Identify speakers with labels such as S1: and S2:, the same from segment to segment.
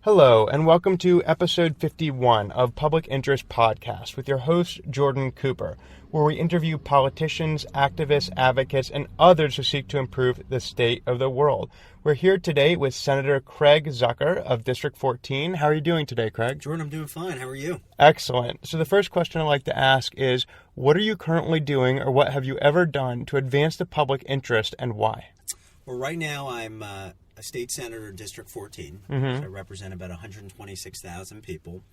S1: Hello, and welcome to episode 51 of Public Interest Podcast with your host, Jordan Cooper, where we interview politicians, activists, advocates, and others who seek to improve the state of the world. We're here today with Senator Craig Zucker of District 14. How are you doing today, Craig?
S2: Jordan, I'm doing fine. How are you?
S1: Excellent. So the first question I'd like to ask is, what are you currently doing, or what have you ever done to advance the public interest, and why?
S2: Well, right now I'm a state senator in District 14. So I represent about 126,000 people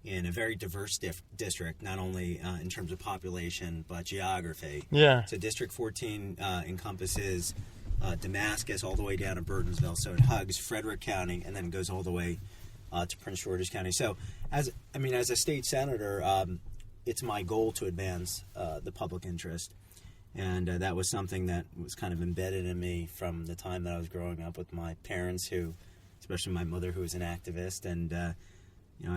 S2: in a very diverse district, not only in terms of population, but geography.
S1: Yeah.
S2: So District 14 encompasses Damascus all the way down to Burtonsville. So it hugs Frederick County and then goes all the way to Prince George's County. So as a state senator, it's my goal to advance the public interest. And that was something that was kind of embedded in me from the time that I was growing up with my parents, especially my mother, who was an activist. And, I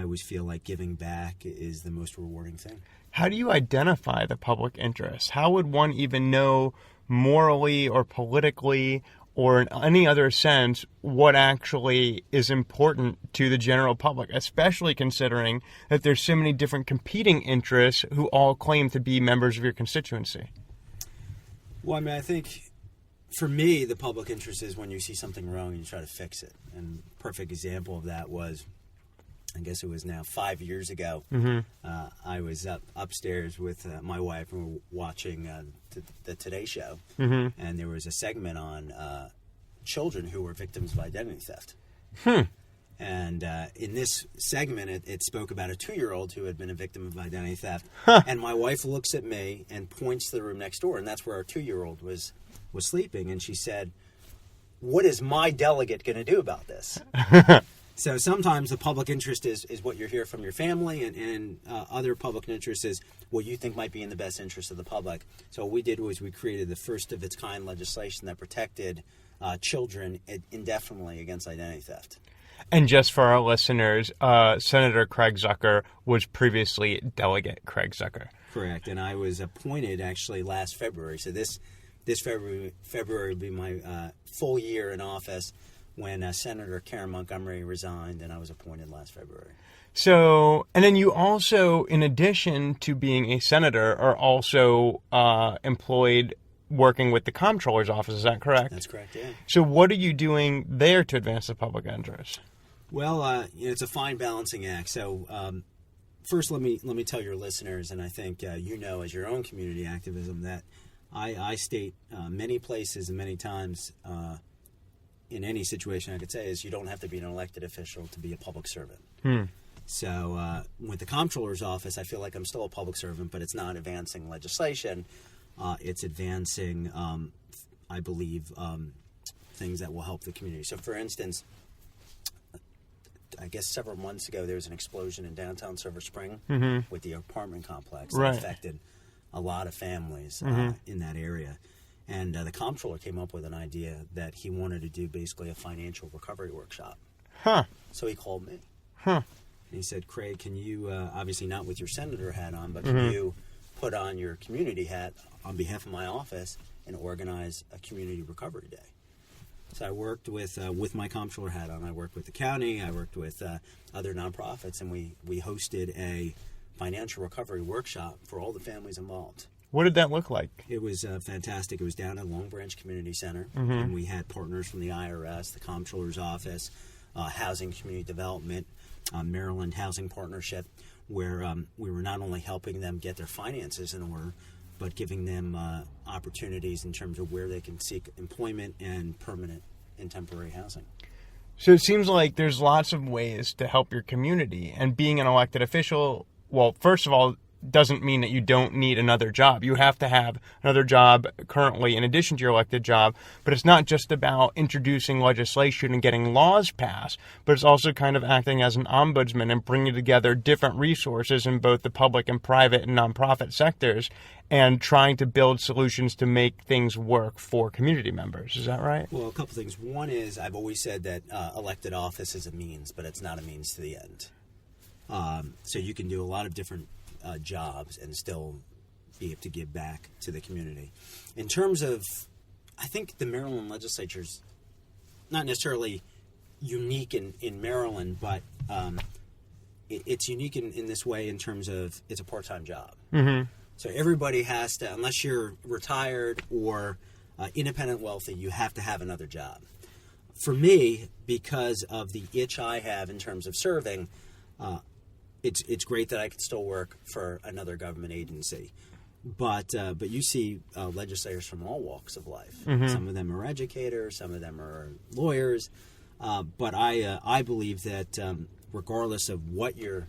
S2: always feel like giving back is the most rewarding thing.
S1: How do you identify the public interest? How would one even know morally or politically or in any other sense what actually is important to the general public, especially considering that there's so many different competing interests who all claim to be members of your constituency?
S2: Well, I think for me, the public interest is when you see something wrong and you try to fix it. And a perfect example of that was, I guess it was now 5 years ago. I was upstairs with my wife and we were watching the Today Show. And there was a segment on children who were victims of identity theft. And in this segment, it spoke about a 2-year-old who had been a victim of identity theft. And my wife looks at me and points to the room next door, and that's where our 2-year-old was sleeping. And she said, "What is my delegate going to do about this?" So sometimes the public interest is what you hear from your family, and other public interest is what you think might be in the best interest of the public. So what we did was we created the first of its kind legislation that protected children indefinitely against identity theft.
S1: And just for our listeners, Senator Craig Zucker was previously Delegate Craig Zucker.
S2: Correct, and I was appointed actually last February. So this February will be my full year in office when Senator Karen Montgomery resigned, and I was appointed last February.
S1: So, and then you also, in addition to being a senator, are also employed working with the Comptroller's office. Is that correct?
S2: That's correct, yeah.
S1: So what are you doing there to advance the public interest?
S2: Well, it's a fine balancing act. So first, let me tell your listeners, and I think as your own community activism, that I state many places and many times in any situation I could say is you don't have to be an elected official to be a public servant. So with the Comptroller's office, I feel like I'm still a public servant, but it's not advancing legislation. It's advancing, I believe, things that will help the community. So, for instance, I guess several months ago there was an explosion in downtown Silver Spring with the apartment complex that affected a lot of families in that area. And the comptroller came up with an idea that he wanted to do basically a financial recovery workshop. So he called me. And he said, "Craig, can you, obviously not with your senator hat on, but can you put on your community hat on behalf of my office and organize a community recovery day?" So I worked with my comptroller hat on. I worked with the county. I worked with other nonprofits, and we hosted a financial recovery workshop for all the families involved.
S1: What did that look like?
S2: It was fantastic. It was down at Long Branch Community Center, and we had partners from the IRS, the Comptroller's Office, Housing Community Development, Maryland Housing Partnership, where we were not only helping them get their finances in order, but giving them opportunities in terms of where they can seek employment and permanent and temporary housing.
S1: So it seems like there's lots of ways to help your community, and being an elected official, well, first of all, doesn't mean that you don't need another job. You have to have another job currently in addition to your elected job, but it's not just about introducing legislation and getting laws passed, but it's also kind of acting as an ombudsman and bringing together different resources in both the public and private and nonprofit sectors and trying to build solutions to make things work for community members. Is that right?
S2: Well, a couple things. One is I've always said that elected office is a means, but it's not a means to the end. So you can do a lot of different jobs and still be able to give back to the community. In terms of, I think the Maryland legislature's not necessarily unique in Maryland, but it's unique in this way in terms of it's a part-time job.
S1: Mm-hmm.
S2: So everybody has to, unless you're retired or independent wealthy, you have to have another job. For me, because of the itch I have in terms of serving, it's great that I can still work for another government agency. But you see legislators from all walks of life.
S1: Mm-hmm.
S2: Some of them are educators, some of them are lawyers. But I believe that regardless of what you're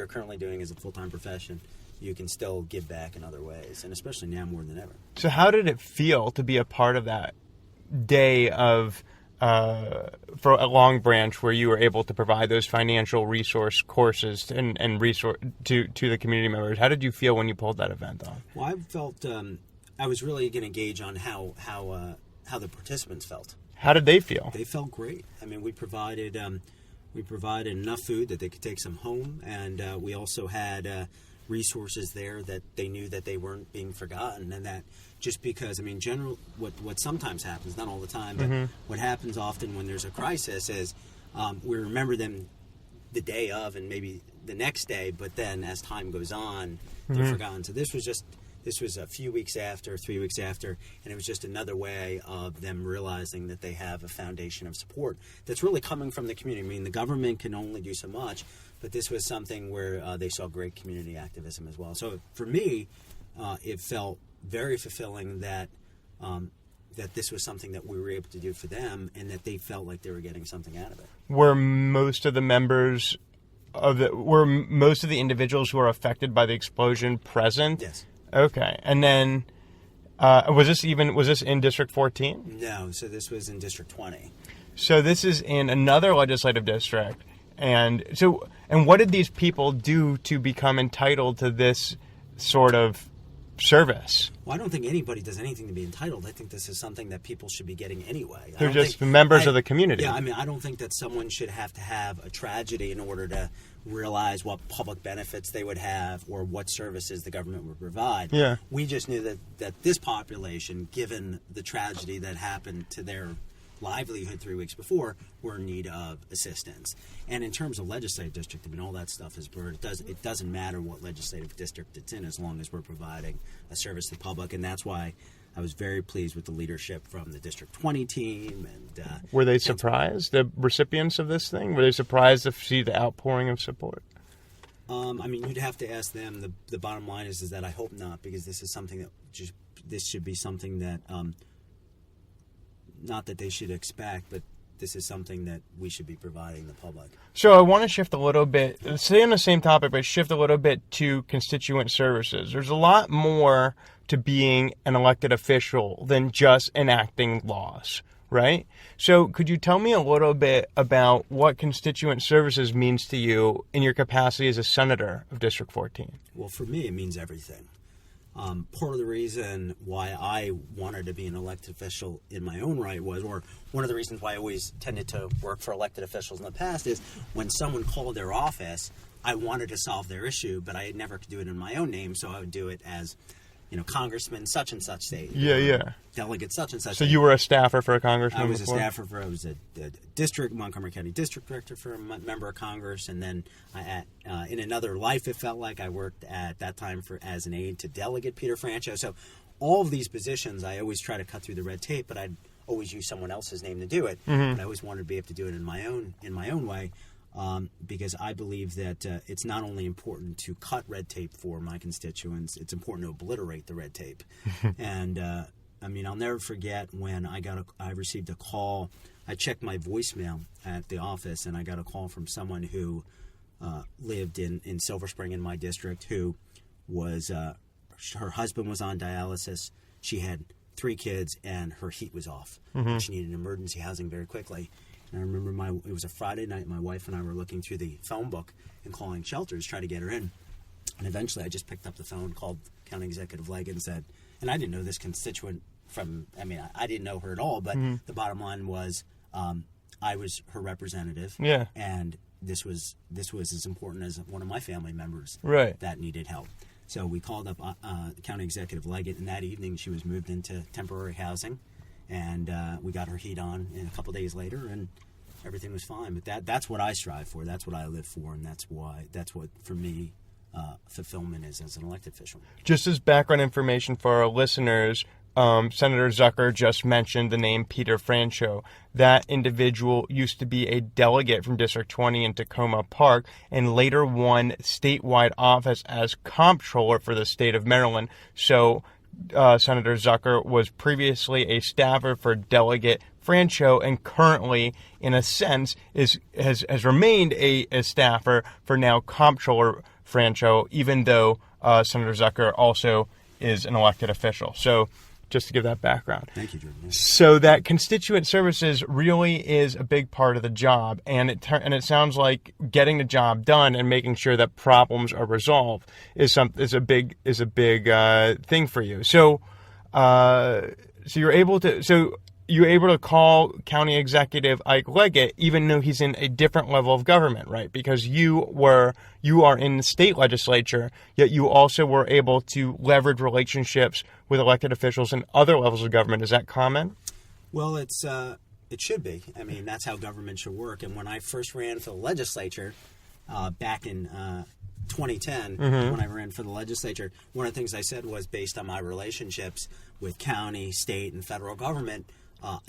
S2: currently doing as a full-time profession, you can still give back in other ways, and especially now more than ever.
S1: So how did it feel to be a part of that day of for a Long Branch where you were able to provide those financial resource courses and resource to the community members? How did you feel when you pulled that event off?
S2: Well, I felt I was really going to gauge on how the participants felt.
S1: How did they feel?
S2: They felt great. I mean, we provided enough food that they could take some home, and we also had resources there that they knew that they weren't being forgotten, and that just because, I mean, what sometimes happens, not all the time, but
S1: Mm-hmm.
S2: what happens often when there's a crisis is we remember them the day of and maybe the next day, but then as time goes on, they're
S1: Mm-hmm.
S2: forgotten. So this was a few weeks after, 3 weeks after, and it was just another way of them realizing that they have a foundation of support that's really coming from the community. I mean, the government can only do so much, but this was something where they saw great community activism as well. So for me, it felt very fulfilling that this was something that we were able to do for them, and that they felt like they were getting something out of it.
S1: Were most of the members were most of the individuals who were affected by the explosion present?
S2: Yes.
S1: Okay. And then was this in District 14?
S2: No, so this was in District 20.
S1: So this is in another legislative district. And what did these people do to become entitled to this sort of service?
S2: Well, I don't think anybody does anything to be entitled. I think this is something that people should be getting anyway.
S1: They're just members of the community.
S2: Yeah, I mean, I don't think that someone should have to have a tragedy in order to realize what public benefits they would have or what services the government would provide.
S1: Yeah.
S2: We just knew that this population, given the tragedy that happened to their livelihood 3 weeks before, were in need of assistance. And in terms of legislative district, I mean, all that stuff is blurred. It doesn't matter what legislative district it's in as long as we're providing a service to the public. And that's why I was very pleased with the leadership from the District 20 team. And
S1: were they surprised, the recipients of this thing? Were they surprised to see the outpouring of support?
S2: I mean, you'd have to ask them. The bottom line is that I hope not, because this is something that this should be something that not that they should expect, but this is something that we should be providing the public.
S1: So I want to shift a little bit, stay on the same topic, but shift a little bit to constituent services. There's a lot more to being an elected official than just enacting laws, right? So could you tell me a little bit about what constituent services means to you in your capacity as a senator of District 14?
S2: Well, for me, it means everything. Part of the reason why I wanted to be an elected official in my own right or one of the reasons why I always tended to work for elected officials in the past is when someone called their office, I wanted to solve their issue, but I never could do it in my own name, so I would do it as, Congressman such and such state.
S1: Yeah.
S2: Delegate such and such.
S1: So you were a staffer for a congressman
S2: I was
S1: before?
S2: a staffer I was a Montgomery County District Director for a member of Congress, and then in another life, it felt like I worked at that time as an aide to Delegate Peter Francho. So all of these positions, I always try to cut through the red tape, but I'd always use someone else's name to do it.
S1: Mm-hmm.
S2: But I always wanted to be able to do it in my own way. Because I believe that it's not only important to cut red tape for my constituents, it's important to obliterate the red tape. And I'll never forget when I received a call. I checked my voicemail at the office, and I got a call from someone who lived in Silver Spring in my district, who was her husband was on dialysis. She had 3 kids, and her heat was off.
S1: Mm-hmm.
S2: She needed emergency housing very quickly. And I remember it was a Friday night. My wife and I were looking through the phone book and calling shelters, trying to get her in. And eventually I just picked up the phone, called County Executive Leggett and said, and I didn't know this constituent I didn't know her at all, but the bottom line was I was her representative.
S1: Yeah.
S2: And this was as important as one of my family members that needed help. So we called up County Executive Leggett, and that evening she was moved into temporary housing. And we got her heat on a couple days later, and everything was fine. But that's what I strive for. That's what I live for, and that's what for me fulfillment is as an elected official.
S1: Just as background information for our listeners, Senator Zucker just mentioned the name Peter Franchot. That individual used to be a delegate from District 20 in Tacoma Park and later won statewide office as comptroller for the state of Maryland. So Senator Zucker was previously a staffer for Delegate Franchot and currently, in a sense, has remained a staffer for now Comptroller Franchot, even though Senator Zucker also is an elected official. So just to give that background.
S2: Thank you, Jordan.
S1: So that constituent services really is a big part of the job, and it sounds like getting the job done and making sure that problems are resolved is a big thing for you. So you're able to call County Executive Ike Leggett even though he's in a different level of government, right? Because you are in the state legislature, yet you also were able to leverage relationships with elected officials in other levels of government. Is that common?
S2: Well, it should be. I mean, that's how government should work. And when I first ran for the legislature back in 2010, when I ran for the legislature, one of the things I said was based on my relationships with county, state, and federal government,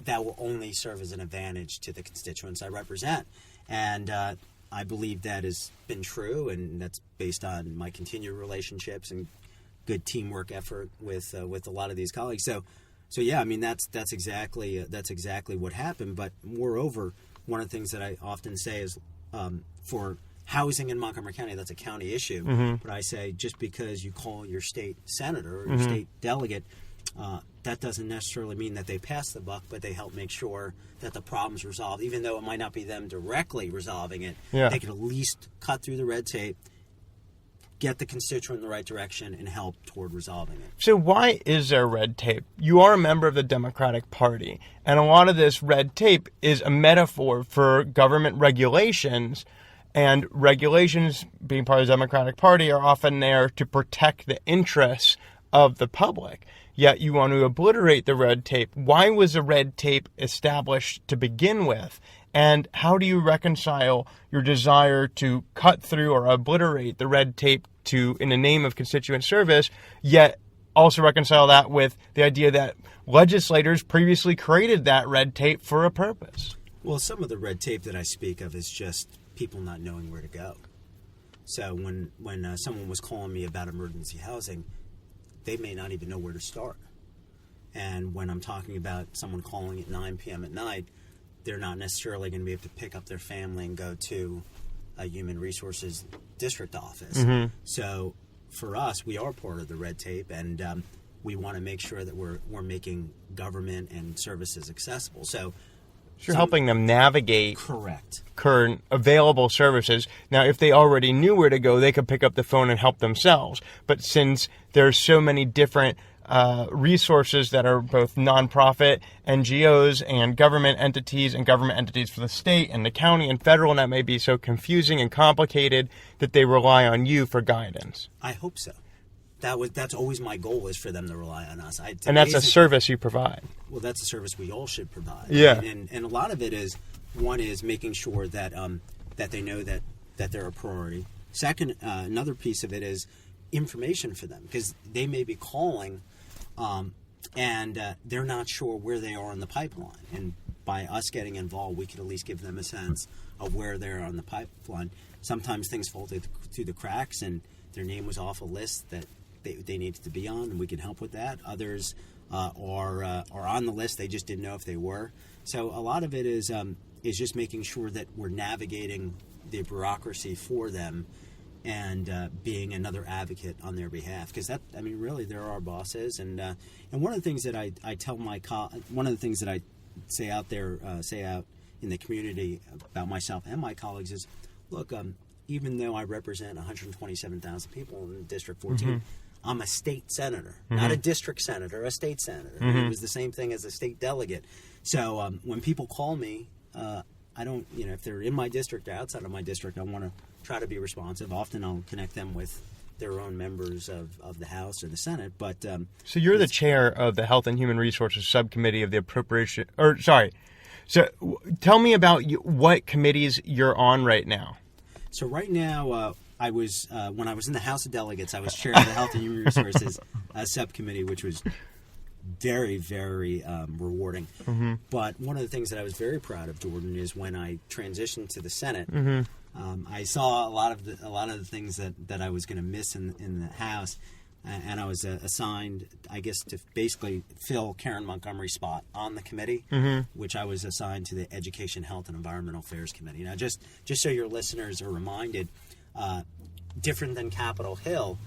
S2: that will only serve as an advantage to the constituents I represent. And I believe that has been true, and that's based on my continued relationships and good teamwork effort with a lot of these colleagues. So yeah, I mean that's exactly what happened. But moreover, one of the things that I often say is for housing in Montgomery County, that's a county issue. But I say just because you call your state senator or your state delegate, that doesn't necessarily mean that they pass the buck, but they help make sure that the problem's resolved. Even though it might not be them directly resolving it, they can at least cut through the red tape, get the constituent in the right direction, and help toward resolving it.
S1: So why is there red tape? You are a member of the Democratic Party, and a lot of this red tape is a metaphor for government regulations, and regulations, being part of the Democratic Party, are often there to protect the interests of the public. Yet you want to obliterate the red tape. Why was the red tape established to begin with? And how do you reconcile your desire to cut through or obliterate the red tape in the name of constituent service, yet also reconcile that with the idea that legislators previously created that red tape for a purpose?
S2: Well, some of the red tape that I speak of is just people not knowing where to go. So when someone was calling me about emergency housing, they may not even know where to start. And when I'm talking about someone calling at 9 p.m. at night, they're not necessarily going to be able to pick up their family and go to a human resources district office. So for us, we are part of the red tape, and we want to make sure that we're making government and services accessible. So
S1: you're helping them navigate
S2: correct
S1: current available services. Now, if they already knew where to go, they could pick up the phone and help themselves. But since there's so many different resources that are both nonprofit, NGOs, and government entities for the state and the county and federal, and that may be so confusing and complicated that they rely on you for guidance.
S2: I hope so. That's always my goal, is for them to rely on us.
S1: And that's a service you provide.
S2: Well, that's a service we all should provide.
S1: Yeah.
S2: And a lot of it is, one is making sure that that they know that they're a priority. Second, another piece of it is information for them, because they may be calling and they're not sure where they are in the pipeline. And by us getting involved, we can at least give them a sense of where they are on the pipeline. Sometimes things fall through the cracks, and their name was off a list that they needed to be on, and we can help with that. Others are on the list, they just didn't know if they were. So a lot of it is just making sure that we're navigating the bureaucracy for them and being another advocate on their behalf. Because really, they're our bosses. And one of the things that I tell one of the things that I say out in the community about myself and my colleagues is, look, even though I represent 127,000 people in District 14, I'm a state senator, not a district senator, a state senator. It was the same thing as a state delegate. So when people call me, I don't, if they're in my district or outside of my district, I want to try to be responsive. Often I'll connect them with their own members of the House or the Senate. But
S1: so you're the chair of the Health and Human Resources Subcommittee of the So tell me about what committees you're on right now.
S2: So right now, I was when I was in the House of Delegates, I was chair of the Health and Human Resources subcommittee, which was very, very rewarding.
S1: Mm-hmm.
S2: But one of the things that I was very proud of, Jordan, is when I transitioned to the Senate. I saw a lot of the things that I was going to miss in the House, and I was assigned, I guess, to basically fill Karen Montgomery's spot on the committee, which I was assigned to the Education, Health, and Environmental Affairs Committee. Now, just so your listeners are reminded, different than Capitol Hill,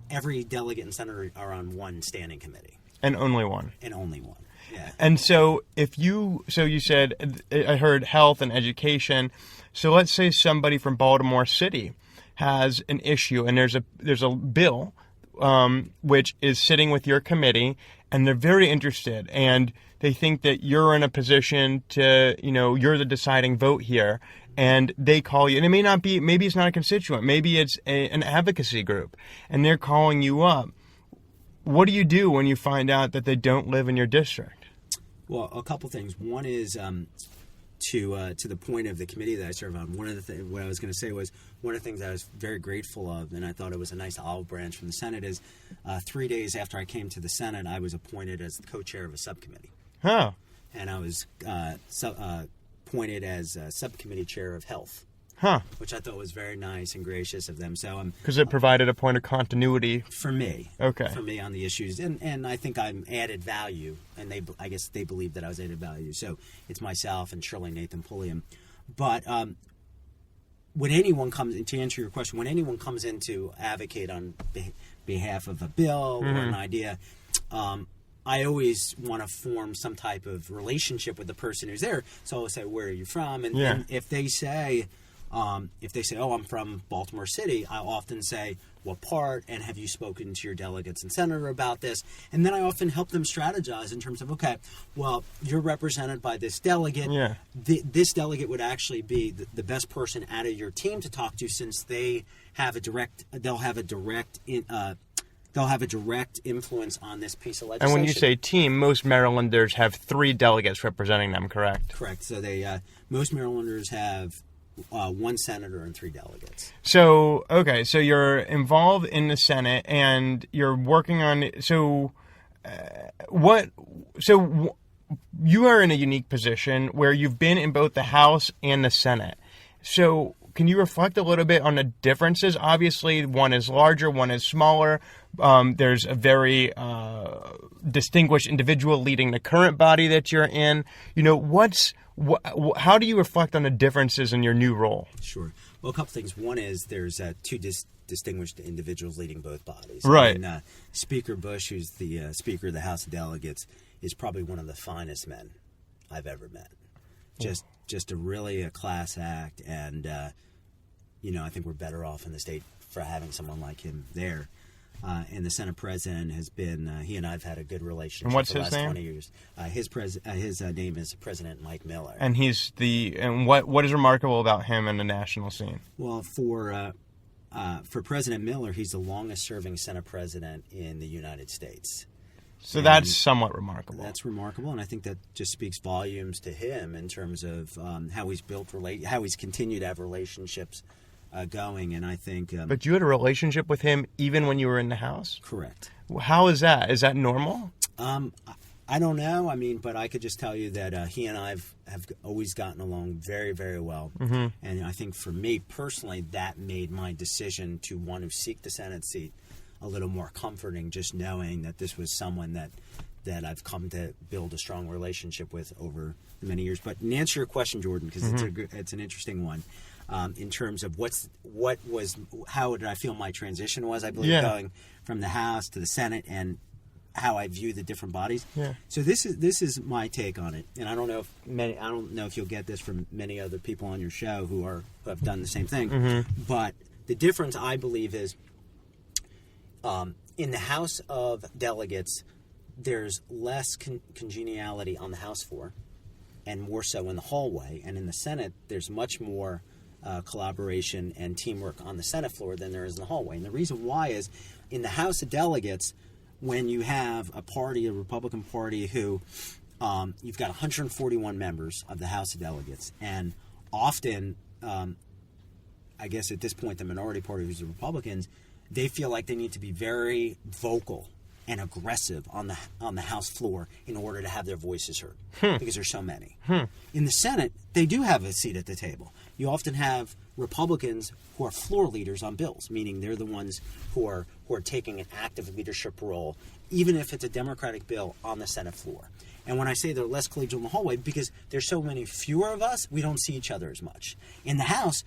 S2: every delegate and senator are on one standing committee.
S1: And only one.
S2: And only one, yeah.
S1: And so you said, I heard health and education. So let's say somebody from Baltimore City has an issue, and there's a bill which is sitting with your committee, and they're very interested, and they think that you're in a position to, you're the deciding vote here, and they call you, and it may not be, maybe it's not a constituent, maybe it's an advocacy group, and they're calling you up. What do you do when you find out that they don't live in your district?
S2: Well, a couple things. One is to the point of the committee that I serve on. One of the what I was going to say was one of the things I was very grateful of, and I thought it was a nice olive branch from the Senate, is 3 days after I came to the Senate, I was appointed as the co-chair of a subcommittee.
S1: Huh.
S2: And I was appointed as subcommittee chair of health.
S1: Huh.
S2: Which I thought was very nice and gracious of them. So
S1: because it provided a point of continuity
S2: for me.
S1: Okay.
S2: For me on the issues, and I think I'm added value, and I guess they believe that I was added value. So it's myself and Shirley Nathan Pulliam. But when anyone comes, to answer your question, when anyone comes in to advocate on behalf of a bill or an idea, I always want to form some type of relationship with the person who's there. So I'll say, "Where are you from?" And if they say, "Oh, I'm from Baltimore City," I'll often say, "What part? And have you spoken to your delegates and senator about this?" And then I often help them strategize in terms of, okay, well, you're represented by this delegate.
S1: Yeah.
S2: This delegate would actually be the best person out of your team to talk to, since they'll have a direct influence on this piece of legislation.
S1: And when you say team, most Marylanders have 3 delegates representing them, correct?
S2: Correct. So most Marylanders have 1 senator and 3 delegates.
S1: So, okay, so you're involved in the Senate and you're working on, you are in a unique position where you've been in both the House and the Senate. So can you reflect a little bit on the differences? Obviously, one is larger, one is smaller. There's a very distinguished individual leading the current body that you're in. How do you reflect on the differences in your new role?
S2: Sure. Well, a couple things. One is there's 2 distinguished individuals leading both bodies.
S1: Right.
S2: And, Speaker Bush, who's the Speaker of the House of Delegates, is probably one of the finest men I've ever met. Just a class act, and I think we're better off in the state for having someone like him there. And the Senate President has been, he and I have had a good relationship
S1: and what's
S2: for the
S1: his
S2: last
S1: name?
S2: 20 years. His name is President Mike Miller.
S1: And what is remarkable about him in the national scene?
S2: Well, for President Miller, he's the longest serving Senate President in the United States.
S1: So that's somewhat remarkable.
S2: That's remarkable, and I think that just speaks volumes to him in terms of how he's how he's continued to have relationships going, and I think...
S1: but you had a relationship with him even when you were in the House?
S2: Correct.
S1: How is that? Is that normal?
S2: I don't know. But I could just tell you that he and I have always gotten along very, very well. Mm-hmm. And I think for me personally, that made my decision to want to seek the Senate seat a little more comforting, just knowing that this was someone that I've come to build a strong relationship with over many years. But to answer your question, Jordan, because it's an interesting one, in terms of how did I feel my transition was, I believe, going from the House to the Senate, and how I view the different bodies. Yeah. So this is my take on it, and I don't know if you'll get this from many other people on your show who have done the same thing. Mm-hmm. But the difference, I believe, is in the House of Delegates, there's less congeniality on the House floor, and more so in the hallway. And in the Senate, there's much more collaboration and teamwork on the Senate floor than there is in the hallway. And the reason why is, in the House of Delegates, when you have a Republican Party who you've got 141 members of the House of Delegates, and often, I guess at this point, the minority party, who's the Republicans, they feel like they need to be very vocal and aggressive on the House floor in order to have their voices heard, because there's so many. In the Senate, they do have a seat at the table. You often have Republicans who are floor leaders on bills, meaning they're the ones who are taking an active leadership role, even if it's a Democratic bill on the Senate floor. And when I say they're less collegial in the hallway, because there's so many fewer of us, we don't see each other as much. In the House,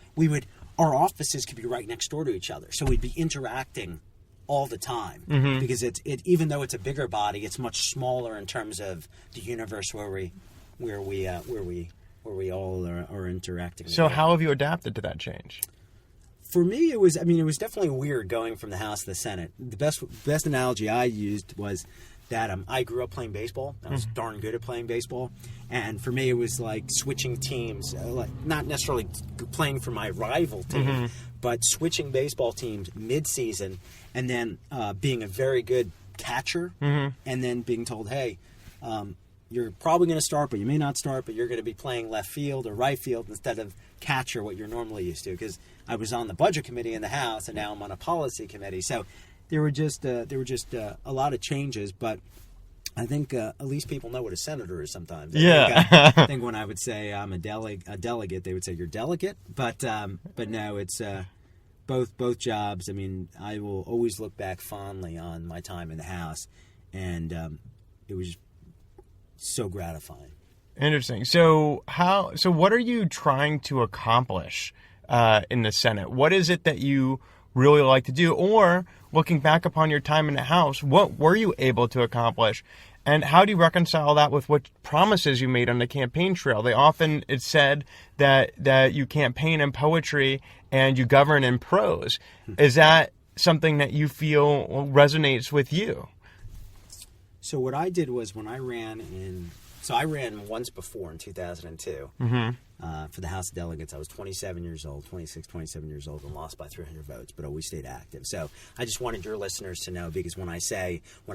S2: our offices could be right next door to each other, so we'd be interacting all the time, because it even though it's a bigger body, it's much smaller in terms of the universe where we all are interacting.
S1: So how have you adapted to that change?
S2: For me, it was definitely weird going from the House to the Senate. The best analogy I used was that I grew up playing baseball. I was darn good at playing baseball. And for me, it was like switching teams, like not necessarily playing for my rival team, but switching baseball teams mid-season, and then being a very good catcher, and then being told, hey, you're probably going to start, but you may not start, but you're going to be playing left field or right field instead of catcher, what you're normally used to. Because I was on the budget committee in the House, and now I'm on a policy committee. So there were just a lot of changes, but I think at least people know what a senator is sometimes. I think when I would say I'm a delegate, they would say you're delegate, but no, it's both jobs. I mean, I will always look back fondly on my time in the House, and it was so gratifying.
S1: Interesting. So what are you trying to accomplish in the Senate? What is it that you really like to do? Or looking back upon your time in the House, what were you able to accomplish? And how do you reconcile that with what promises you made on the campaign trail? It's said that you campaign in poetry and you govern in prose. Is that something that you feel resonates with you?
S2: So what I did was when I ran I ran once before in 2002 for the House of Delegates. I was 27 years old, and lost by 300 votes, but always stayed active. So I just wanted your listeners to know, because when I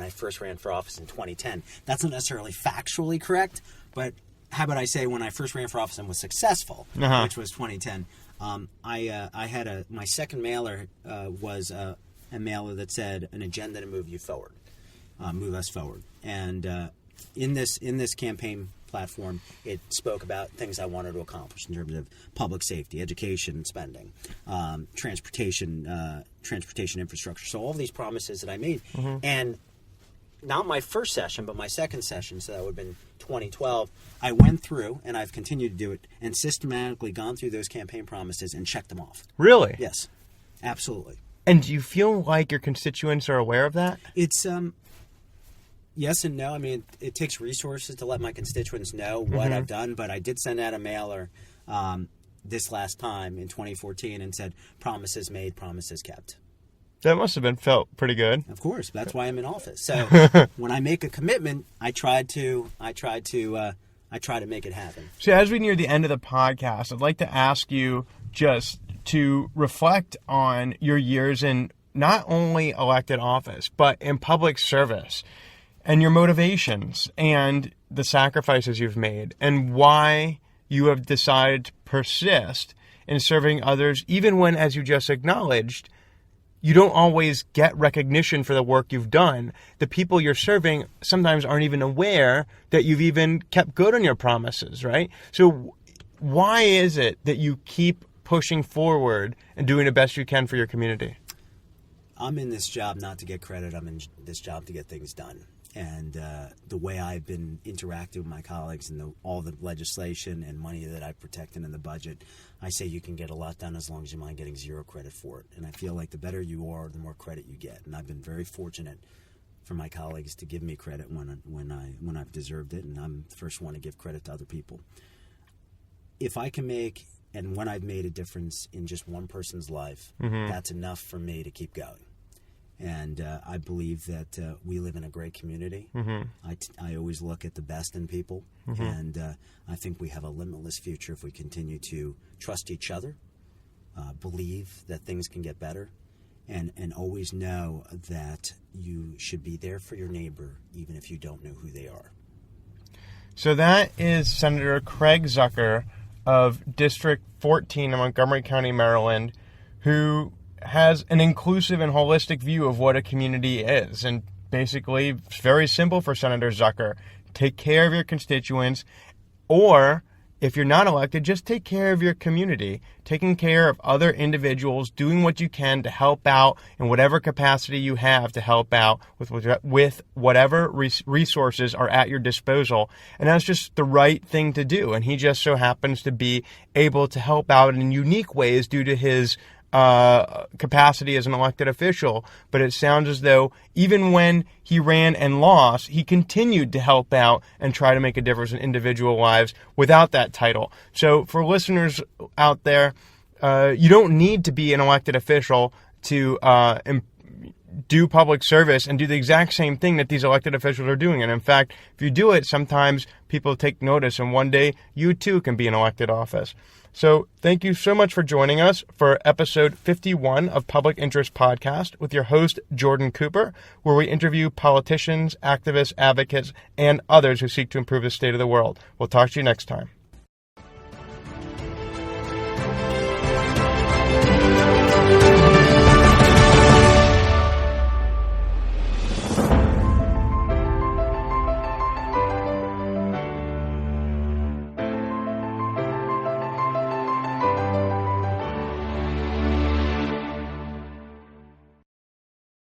S2: first ran for office in 2010, that's not necessarily factually correct, but how about I say when I first ran for office and was successful, which was 2010, I had my second mailer was a mailer that said an agenda to move you forward. Move us forward. And in this campaign platform, it spoke about things I wanted to accomplish in terms of public safety, education, spending, transportation infrastructure. So all these promises that I made, and not my first session, but my second session, so that would have been 2012, I went through, and I've continued to do it, and systematically gone through those campaign promises and checked them off.
S1: Really?
S2: Yes, absolutely.
S1: And do you feel like your constituents are aware of that?
S2: It's yes and no. I mean, it takes resources to let my constituents know what I've done, but I did send out a mailer this last time in 2014 and said, promises made, promises kept.
S1: That must have felt pretty good.
S2: Of course, that's why I'm in office. So when I make a commitment, I try to make it happen.
S1: So as we near the end of the podcast, I'd like to ask you just to reflect on your years in not only elected office, but in public service, and your motivations and the sacrifices you've made, and why you have decided to persist in serving others, even when, as you just acknowledged, you don't always get recognition for the work you've done. The people you're serving sometimes aren't even aware that you've even kept good on your promises, right? So why is it that you keep pushing forward and doing the best you can for your community?
S2: I'm in this job not to get credit. I'm in this job to get things done. And the way I've been interacting with my colleagues and all the legislation and money that I've protected in the budget, I say you can get a lot done as long as you mind getting zero credit for it. And I feel like the better you are, the more credit you get. And I've been very fortunate for my colleagues to give me credit when I've deserved it, and I'm the first one to give credit to other people. If I can make, and when I've made a difference in just one person's life, that's enough for me to keep going. And I believe that we live in a great community. I always look at the best in people, and I think we have a limitless future if we continue to trust each other, believe that things can get better, and always know that you should be there for your neighbor even if you don't know who they are.
S1: So that is Senator Craig Zucker of District 14 in Montgomery County, Maryland, who has an inclusive and holistic view of what a community is. And basically, it's very simple for Senator Zucker. Take care of your constituents, or if you're not elected, just take care of your community, taking care of other individuals, doing what you can to help out in whatever capacity you have to help out with whatever resources are at your disposal. And that's just the right thing to do. And he just so happens to be able to help out in unique ways due to his capacity as an elected official. But it sounds as though even when he ran and lost, he continued to help out and try to make a difference in individual lives without that title. So for listeners out there, you don't need to be an elected official to do public service and do the exact same thing that these elected officials are doing. And in fact, if you do it, sometimes people take notice, and one day you too can be in elected office. So thank you so much for joining us for episode 51 of Public Interest Podcast with your host, Jordan Cooper, where we interview politicians, activists, advocates, and others who seek to improve the state of the world. We'll talk to you next time.